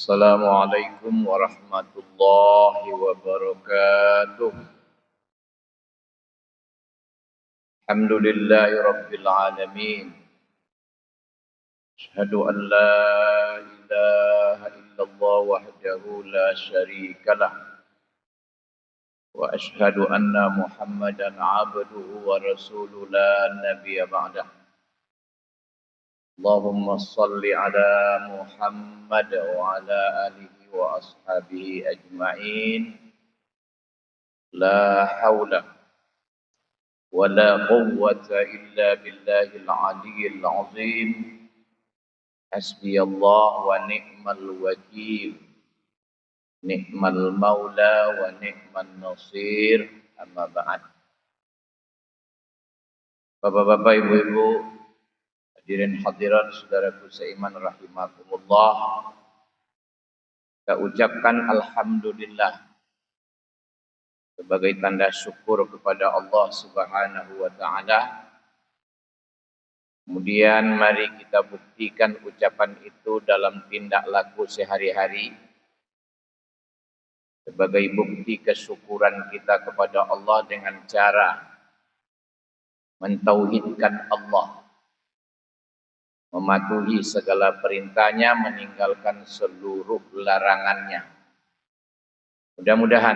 Assalamualaikum warahmatullahi wabarakatuh. Alhamdulillahi rabbil alamin. Asyhadu an la ilaha illallah wahdahu la syarikalah. Wa asyhadu anna Muhammadan abduhu wa rasuluhu la nabiyya ba'dah. Allahumma salli ala Muhammad wa ala alihi wa ashabihi ajma'in. La hawla wa la quwwata illa billahil aliyyil azim. Hasbiyallah wa ni'mal wakil. Ni'mal maula wa ni'man nasir. Amma ba'd. Bapak-bapak, ibu-ibu, hadirin hadirat saudaraku seiman rahimakumullah. Kita ucapkan alhamdulillah sebagai tanda syukur kepada Allah Subhanahu wa taala. Kemudian mari kita buktikan ucapan itu dalam tindak laku sehari-hari sebagai bukti kesyukuran kita kepada Allah dengan cara mentauhidkan Allah, mematuhi segala perintahnya, meninggalkan seluruh larangannya. Mudah-mudahan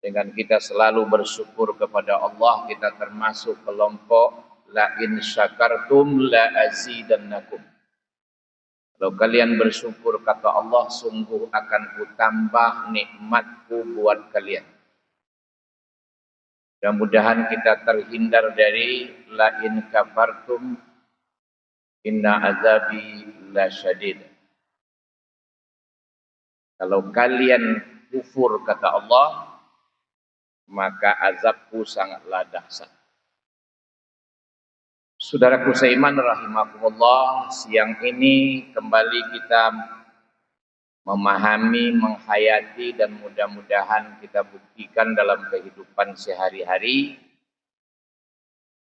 dengan kita selalu bersyukur kepada Allah, kita termasuk kelompok la in syakartum la azidannakum. Kalau kalian bersyukur, kata Allah, sungguh akan kutambah nikmatku buat kalian. Mudah-mudahan kita terhindar dari la in kafartum inna azabi la syadid. Kalau kalian kufur, kata Allah, maka azabku sangatlah dahsyat. Saudaraku seiman rahimakumullah, siang ini kembali kita memahami, menghayati, dan mudah-mudahan kita buktikan dalam kehidupan sehari-hari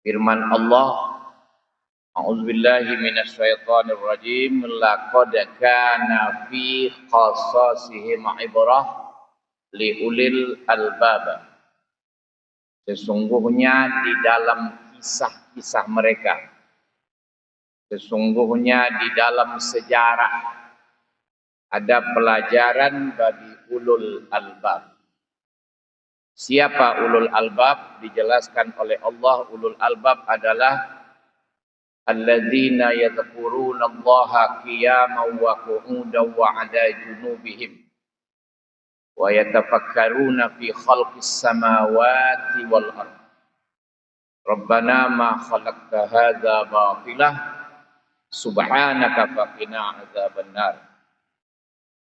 firman Allah. A'udzubillahi minasyaitonir rajim. Laqad kana fi qasasihim ibrah liulil albab. Sesungguhnya di dalam kisah-kisah mereka, sesungguhnya di dalam sejarah ada pelajaran bagi ulul albab. Siapa ulul albab? Dijelaskan oleh Allah, ulul albab adalah alladzina yadhkuruna Allaha qiyaman wa qu'udan wa 'ala junubihim wa yatafakkaruna fi khalqis samawati wal ardh. Rabbana ma khalaqta hadza batilah subhanaka faqina adzabannar.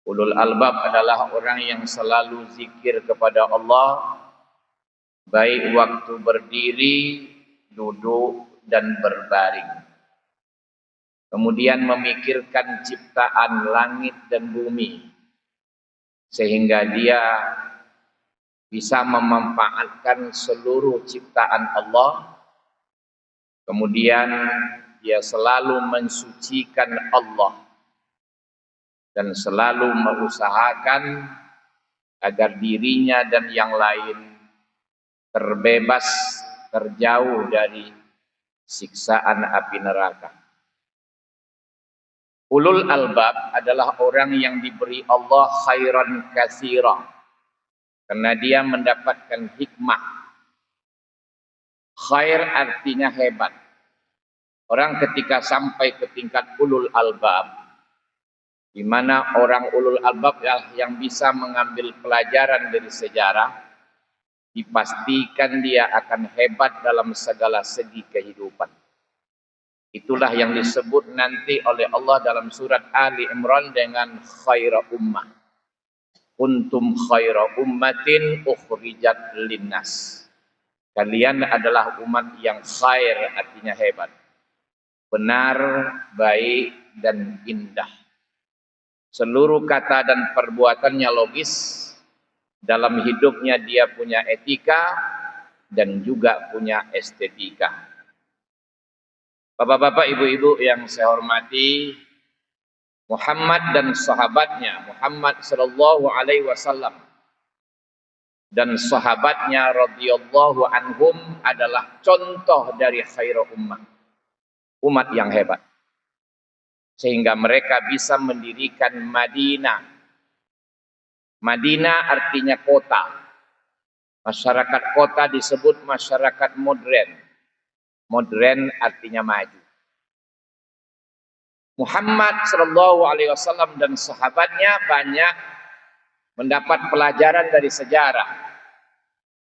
Ulul albab adalah orang yang selalu zikir kepada Allah, baik waktu berdiri, duduk, dan berbaring. Kemudian memikirkan ciptaan langit dan bumi, sehingga dia bisa memanfaatkan seluruh ciptaan Allah. Kemudian dia selalu mensucikan Allah dan selalu mengusahakan agar dirinya dan yang lain terbebas, terjauh dari siksaan api neraka. Ulul albab adalah orang yang diberi Allah khairan katsira, karena dia mendapatkan hikmah. Khair artinya hebat. Orang ketika sampai ke tingkat ulul albab, di mana orang ulul albab yang bisa mengambil pelajaran dari sejarah, dipastikan dia akan hebat dalam segala segi kehidupan. Itulah yang disebut nanti oleh Allah dalam surat Ali Imran dengan khaira ummah. Kuntum khaira ummatin ukhrijat linnas. Kalian adalah umat yang khair, artinya hebat, benar, baik, dan indah. Seluruh kata dan perbuatannya logis. Dalam hidupnya dia punya etika dan juga punya estetika. Bapak-bapak, ibu-ibu yang saya hormati, Muhammad dan sahabatnya, Muhammad sallallahu alaihi wasallam dan sahabatnya radhiyallahu anhum adalah contoh dari khairu ummah, umat yang hebat, sehingga mereka bisa mendirikan Madinah. Madinah artinya kota. Masyarakat kota disebut masyarakat modern. Modern artinya maju. Muhammad sallallahu alaihi wasallam dan sahabatnya banyak mendapat pelajaran dari sejarah.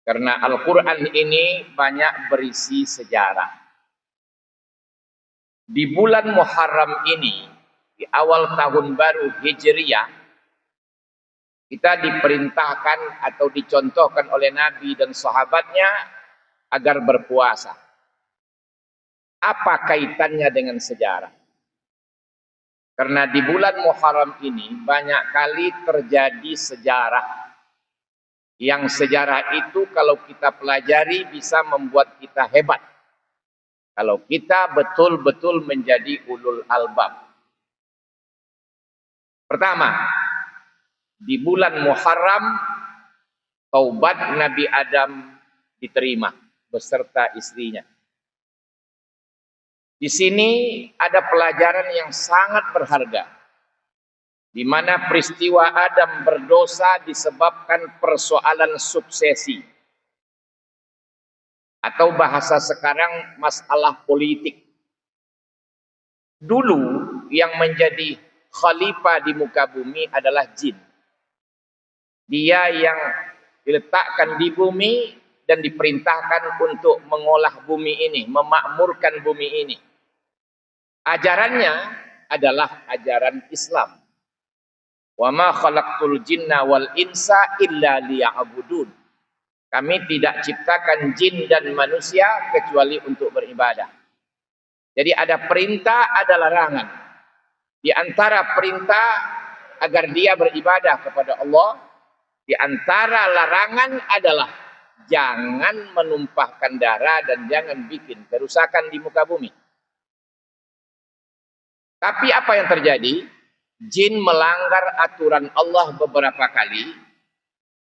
Karena Al-Quran ini banyak berisi sejarah. Di bulan Muharram ini, di awal tahun baru Hijriyah, kita diperintahkan atau dicontohkan oleh Nabi dan sahabatnya agar berpuasa. Apa kaitannya dengan sejarah? Karena di bulan Muharram ini banyak kali terjadi sejarah. Yang sejarah itu kalau kita pelajari bisa membuat kita hebat. Kalau kita betul-betul menjadi ulul albab. Pertama, di bulan Muharram taubat Nabi Adam diterima beserta istrinya. Di sini ada pelajaran yang sangat berharga, di mana peristiwa Adam berdosa disebabkan persoalan suksesi, atau bahasa sekarang masalah politik. Dulu yang menjadi khalifah di muka bumi adalah jin. Dia yang diletakkan di bumi dan diperintahkan untuk mengolah bumi ini, memakmurkan bumi ini. Ajarannya adalah ajaran Islam. Wa ma khalaqtul jinna wal insa illa liya'budun. Kami tidak ciptakan jin dan manusia kecuali untuk beribadah. Jadi ada perintah, ada larangan. Di antara perintah agar dia beribadah kepada Allah, di antara larangan adalah jangan menumpahkan darah dan jangan bikin kerusakan di muka bumi. Tapi apa yang terjadi? Jin melanggar aturan Allah beberapa kali.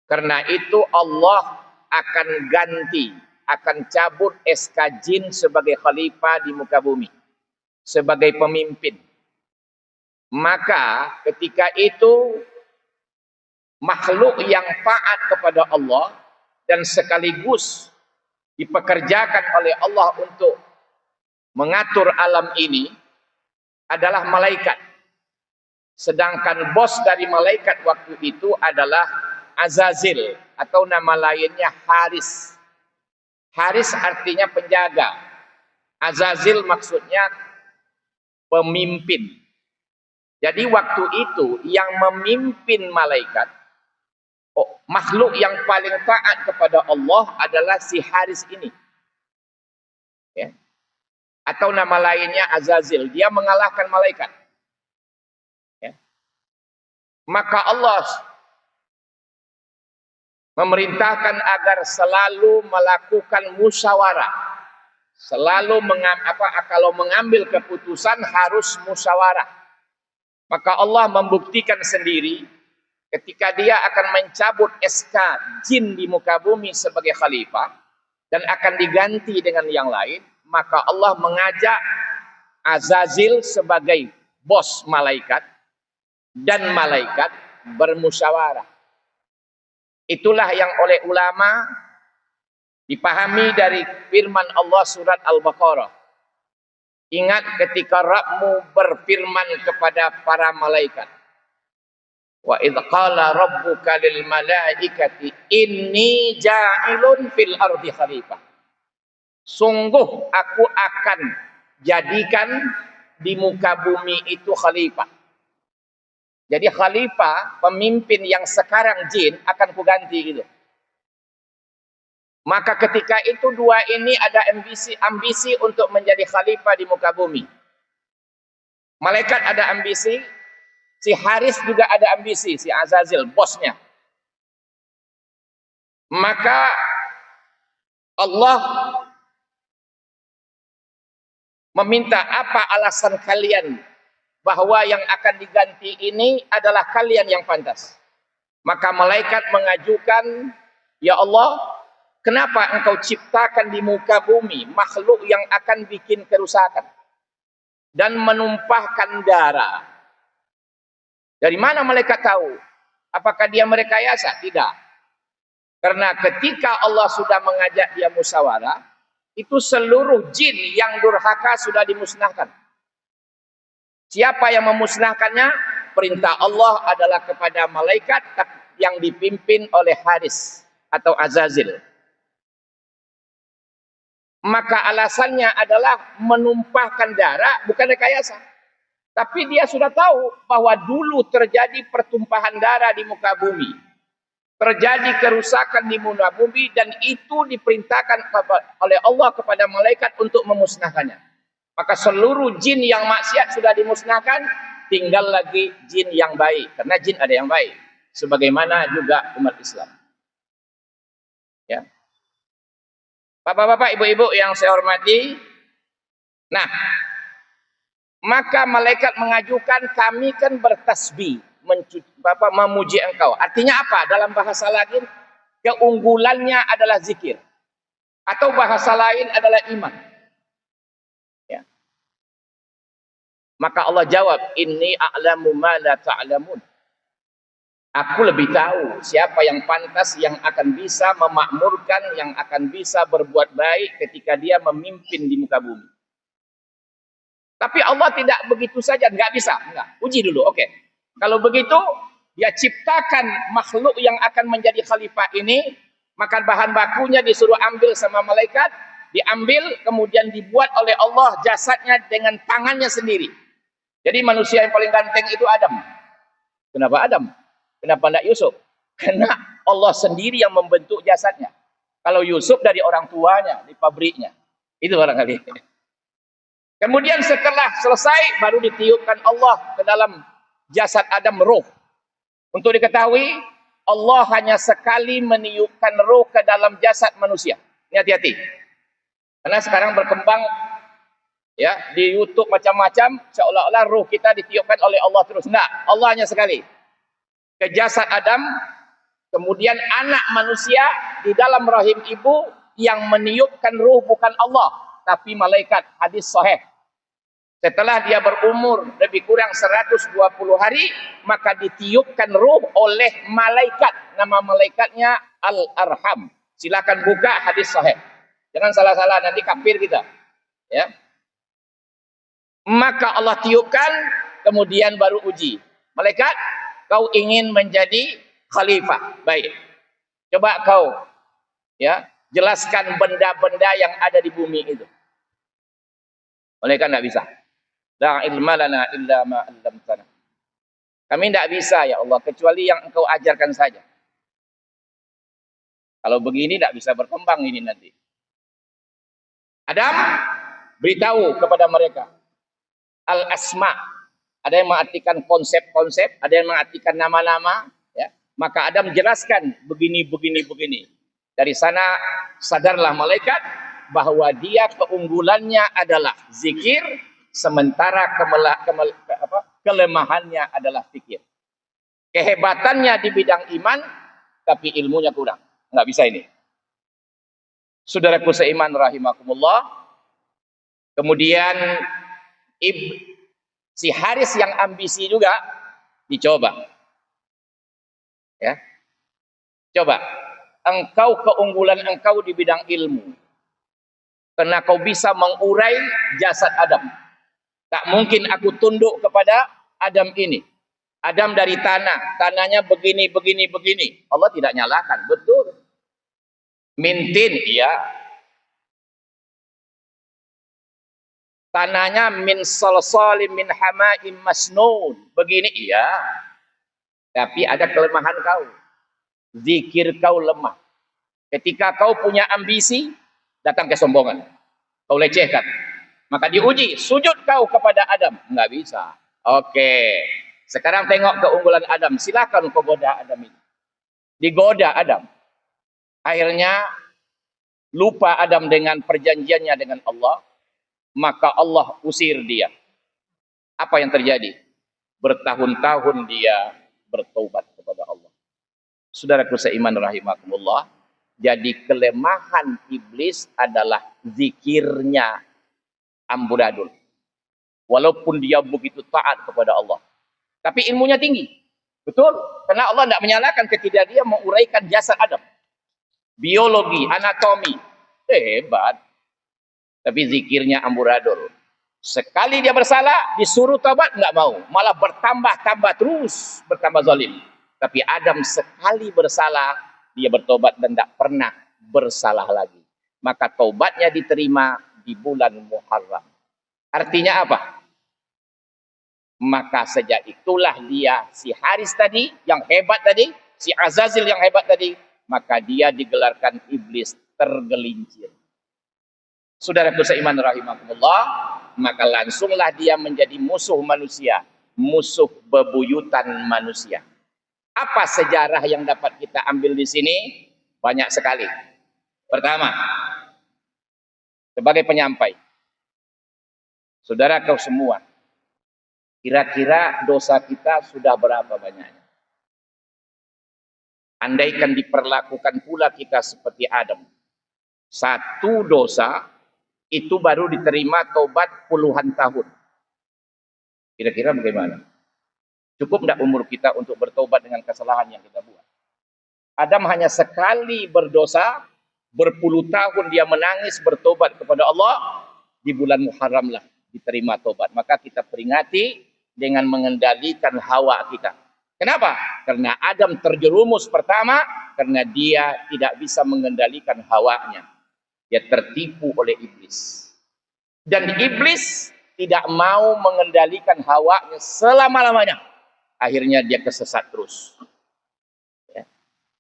Karena itu Allah akan ganti, akan cabut SK jin sebagai khalifah di muka bumi, sebagai pemimpin. Maka ketika itu makhluk yang taat kepada Allah dan sekaligus dipekerjakan oleh Allah untuk mengatur alam ini adalah malaikat. Sedangkan bos dari malaikat waktu itu adalah Azazil atau nama lainnya Haris. Haris artinya penjaga. Azazil maksudnya pemimpin. Jadi waktu itu yang memimpin malaikat, makhluk yang paling taat kepada Allah adalah si Haris ini. Ya. Atau nama lainnya Azazil. Dia mengalahkan malaikat. Ya. Maka Allah memerintahkan agar selalu melakukan musyawarah. Selalu kalau mengambil keputusan harus musyawarah. Maka Allah membuktikan sendiri ketika dia akan mencabut SK jin di muka bumi sebagai khalifah dan akan diganti dengan yang lain. Maka Allah mengajak Azazil sebagai bos malaikat dan malaikat bermusyawarah. Itulah yang oleh ulama dipahami dari firman Allah surat Al-Baqarah. Ingat ketika Rabbmu berfirman kepada para malaikat. Wa idh qala rabbuka lil malaikati inni ja'ilun fil ardi khalifah. Sungguh aku akan jadikan di muka bumi itu khalifah. Jadi khalifah, pemimpin yang sekarang jin akan kuganti gitu. Maka ketika itu dua ini ada ambisi untuk menjadi khalifah di muka bumi. Malaikat ada ambisi, si Haris juga ada ambisi, si Azazil, bosnya. Maka Allah meminta, apa alasan kalian bahwa yang akan diganti ini adalah kalian yang pantas. Maka malaikat mengajukan, ya Allah, kenapa engkau ciptakan di muka bumi makhluk yang akan bikin kerusakan dan menumpahkan darah? Dari mana malaikat tahu? Apakah dia merekayasa? Tidak. Karena ketika Allah sudah mengajak dia musyawarah, itu seluruh jin yang durhaka sudah dimusnahkan. Siapa yang memusnahkannya? Perintah Allah adalah kepada malaikat yang dipimpin oleh Haris atau Azazil. Maka alasannya adalah menumpahkan darah, bukan rekayasa. Tapi dia sudah tahu bahwa dulu terjadi pertumpahan darah di muka bumi. Terjadi kerusakan di muka bumi dan itu diperintahkan oleh Allah kepada malaikat untuk memusnahkannya. Maka seluruh jin yang maksiat sudah dimusnahkan, tinggal lagi jin yang baik. Karena jin ada yang baik. Sebagaimana juga umat Islam. Ya. Bapak-bapak, ibu-ibu yang saya hormati. Nah, maka malaikat mengajukan, kami kan bertasbih, memuji engkau. Artinya apa? Dalam bahasa lain, keunggulannya adalah zikir. Atau bahasa lain adalah iman. Maka Allah jawab, inni a'lamu ma la ta'lamun. Aku lebih tahu siapa yang pantas, yang akan bisa memakmurkan, yang akan bisa berbuat baik ketika dia memimpin di muka bumi. Tapi Allah tidak begitu saja, nggak bisa. Enggak. Uji dulu, oke. Kalau begitu, dia ciptakan makhluk yang akan menjadi khalifah ini, maka bahan bakunya disuruh ambil sama malaikat, diambil, kemudian dibuat oleh Allah jasadnya dengan tangannya sendiri. Jadi manusia yang paling ganteng itu Adam. Kenapa Adam? Kenapa tidak Yusuf? Karena Allah sendiri yang membentuk jasadnya. Kalau Yusuf dari orang tuanya, di pabriknya. Itu barangkali. Kemudian setelah selesai, baru ditiupkan Allah ke dalam jasad Adam roh. Untuk diketahui, Allah hanya sekali meniupkan roh ke dalam jasad manusia. Ini hati-hati. Karena sekarang berkembang ya di YouTube macam-macam, seolah-olah ruh kita ditiupkan oleh Allah terus. Enggak, Allah hanya sekali. Ke jasad Adam, kemudian anak manusia di dalam rahim ibu yang meniupkan ruh bukan Allah, tapi malaikat. Hadis sahih. Setelah dia berumur lebih kurang 120 hari, maka ditiupkan ruh oleh malaikat. Nama malaikatnya Al-Arham. Silakan buka hadis sahih. Jangan salah-salah, nanti kafir kita. Ya. Maka Allah tiupkan, kemudian baru uji. Malaikat, kau ingin menjadi khalifah. Baik. Coba kau ya jelaskan benda-benda yang ada di bumi itu. Malaikat tidak bisa. La ilma lana illa ma 'allamtana. Kami tidak bisa ya Allah, kecuali yang engkau ajarkan saja. Kalau begini tidak bisa berkembang ini nanti. Adam beritahu kepada mereka. Al-asma, ada yang mengartikan konsep-konsep, ada yang mengartikan nama-nama, ya. Maka Adam jelaskan begini. Dari sana sadarlah malaikat bahwa dia keunggulannya adalah zikir, sementara kelemahannya adalah fikir. Kehebatannya di bidang iman, tapi ilmunya kurang. Nggak bisa ini. Saudaraku seiman rahimakumullah. Kemudian si Haris yang ambisi juga dicoba. Ya. Coba, keunggulan engkau di bidang ilmu. Karena kau bisa mengurai jasad Adam. Tak mungkin aku tunduk kepada Adam ini. Adam dari tanah, tanahnya begini. Allah tidak nyalakan, betul. Mintin, iya. Tanahnya min salsalim min hama'im masnun. Begini, iya. Tapi ada kelemahan kau. Zikir kau lemah. Ketika kau punya ambisi, datang kesombongan. Kau lecehkan. Maka diuji, sujud kau kepada Adam. Enggak bisa. Oke. Sekarang tengok keunggulan Adam. Silakan kau goda Adam ini. Digoda Adam. Akhirnya lupa Adam dengan perjanjiannya dengan Allah. Maka Allah usir dia. Apa yang terjadi? Bertahun-tahun dia bertobat kepada Allah. Saudaraku seiman rahimakumullah, jadi kelemahan iblis adalah zikirnya amburadul. Walaupun dia begitu taat kepada Allah, tapi ilmunya tinggi. Betul, karena Allah tidak menyalahkan ketika dia menguraikan jasad Adam. Biologi, anatomi, hebat. Tapi zikirnya amburadul. Sekali dia bersalah, disuruh taubat, nggak mau. Malah bertambah-tambah terus, bertambah zalim. Tapi Adam sekali bersalah, dia bertobat dan tidak pernah bersalah lagi. Maka taubatnya diterima di bulan Muharram. Artinya apa? Maka sejak itulah dia, si Haris tadi, yang hebat tadi, si Azazil yang hebat tadi, maka dia digelarkan iblis tergelincir. Saudaraku seiman rahimakumullah, maka langsunglah dia menjadi musuh manusia, musuh bebuyutan manusia. Apa sejarah yang dapat kita ambil di sini? Banyak sekali. Pertama, sebagai penyampai, saudara kau semua, kira-kira dosa kita sudah berapa banyaknya? Andaikan diperlakukan pula kita seperti Adam, satu dosa itu baru diterima taubat puluhan tahun. Kira-kira bagaimana? Cukup tidak umur kita untuk bertobat dengan kesalahan yang kita buat? Adam hanya sekali berdosa, berpuluh tahun dia menangis bertobat kepada Allah, di bulan Muharram lah diterima tobat. Maka kita peringati dengan mengendalikan hawa kita. Kenapa? Karena Adam terjerumus pertama, karena dia tidak bisa mengendalikan hawanya. Dia tertipu oleh iblis. Dan iblis tidak mau mengendalikan hawanya selama-lamanya. Akhirnya dia kesesat terus. Ya.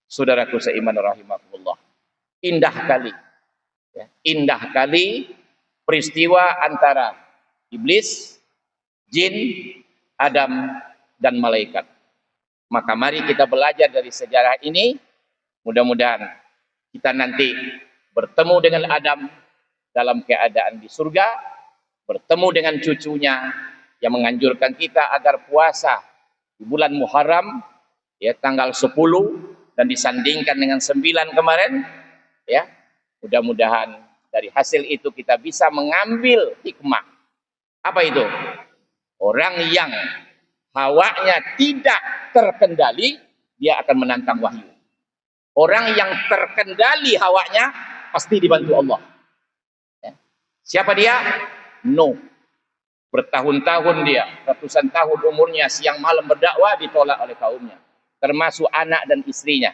Saudaraku seiman rahimakumullah. Indah kali. Ya. Indah kali peristiwa antara iblis, jin, Adam, dan malaikat. Maka mari kita belajar dari sejarah ini. Mudah-mudahan kita nanti bertemu dengan Adam dalam keadaan di surga, bertemu dengan cucunya yang menganjurkan kita agar puasa di bulan Muharram, ya, tanggal 10 dan disandingkan dengan 9 kemarin, ya. Mudah-mudahan dari hasil itu kita bisa mengambil hikmah. Apa itu? Orang yang hawanya tidak terkendali, dia akan menantang wahyu. Orang yang terkendali hawanya pasti dibantu Allah. Ya. Siapa dia? Nuh. Bertahun-tahun dia, ratusan tahun umurnya, siang malam berdakwah, ditolak oleh kaumnya. Termasuk anak dan istrinya.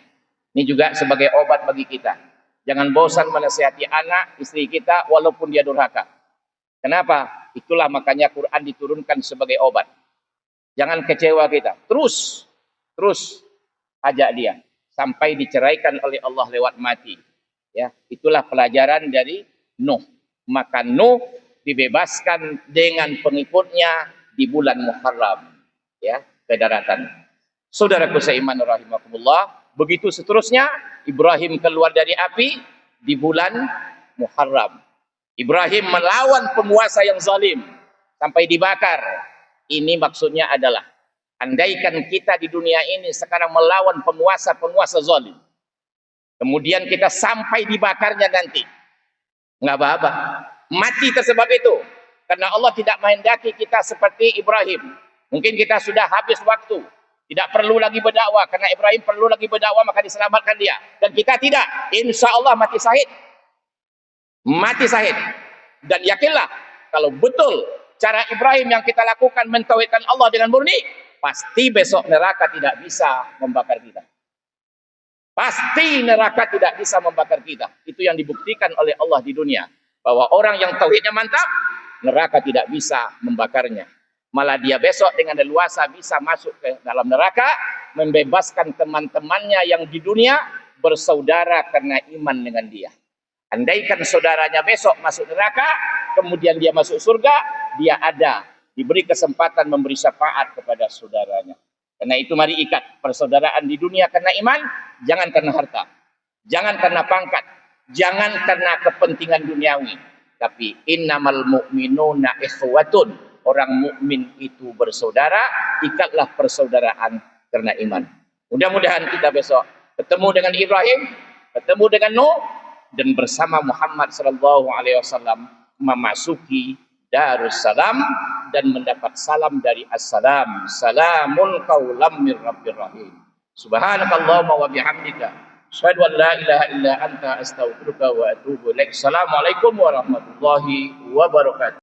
Ini juga sebagai obat bagi kita. Jangan bosan menasihati anak, istri kita, walaupun dia durhaka. Kenapa? Itulah makanya Quran diturunkan sebagai obat. Jangan kecewa kita. Terus ajak dia. Sampai diceraikan oleh Allah lewat mati. Ya, itulah pelajaran dari Nuh. Maka Nuh dibebaskan dengan pengikutnya di bulan Muharram, ya, ke daratan. Saudaraku seiman rahimakumullah, begitu seterusnya Ibrahim keluar dari api di bulan Muharram. Ibrahim melawan penguasa yang zalim sampai dibakar. Ini maksudnya adalah andaikan kita di dunia ini sekarang melawan penguasa zalim, kemudian kita sampai dibakarnya nanti, nggak apa-apa, mati tersebab itu, karena Allah tidak menghendaki kita seperti Ibrahim. Mungkin kita sudah habis waktu, tidak perlu lagi berdakwah, karena Ibrahim perlu lagi berdakwah maka diselamatkan dia, dan kita tidak. Insya Allah mati syahid. Dan yakinlah kalau betul cara Ibrahim yang kita lakukan mentauhidkan Allah dengan murni, pasti besok neraka tidak bisa membakar kita. Pasti neraka tidak bisa membakar kita. Itu yang dibuktikan oleh Allah di dunia. Bahwa orang yang tauhidnya mantap, neraka tidak bisa membakarnya. Malah dia besok dengan leluasa bisa masuk ke dalam neraka, membebaskan teman-temannya yang di dunia bersaudara karena iman dengan dia. Andaikan saudaranya besok masuk neraka, kemudian dia masuk surga, dia ada, diberi kesempatan memberi syafaat kepada saudaranya. Karena itu mari ikat persaudaraan di dunia karena iman, jangan karena harta, jangan karena pangkat, jangan karena kepentingan duniawi. Tapi innamal mu'minuna ikhwatun, orang mukmin itu bersaudara, ikatlah persaudaraan karena iman. Mudah-mudahan kita besok ketemu dengan Ibrahim, ketemu dengan Nuh, dan bersama Muhammad sallallahu alaihi wasallam memasuki Darussalam dan mendapat salam dari Assalam. Salamun qaulam mir rabbir rahim. Subhanakallahumma wa bihamdika asyhadu an la ilaha illa anta astaghfiruka wa atubu ilaik. Assalamualaikum warahmatullahi wabarakatuh.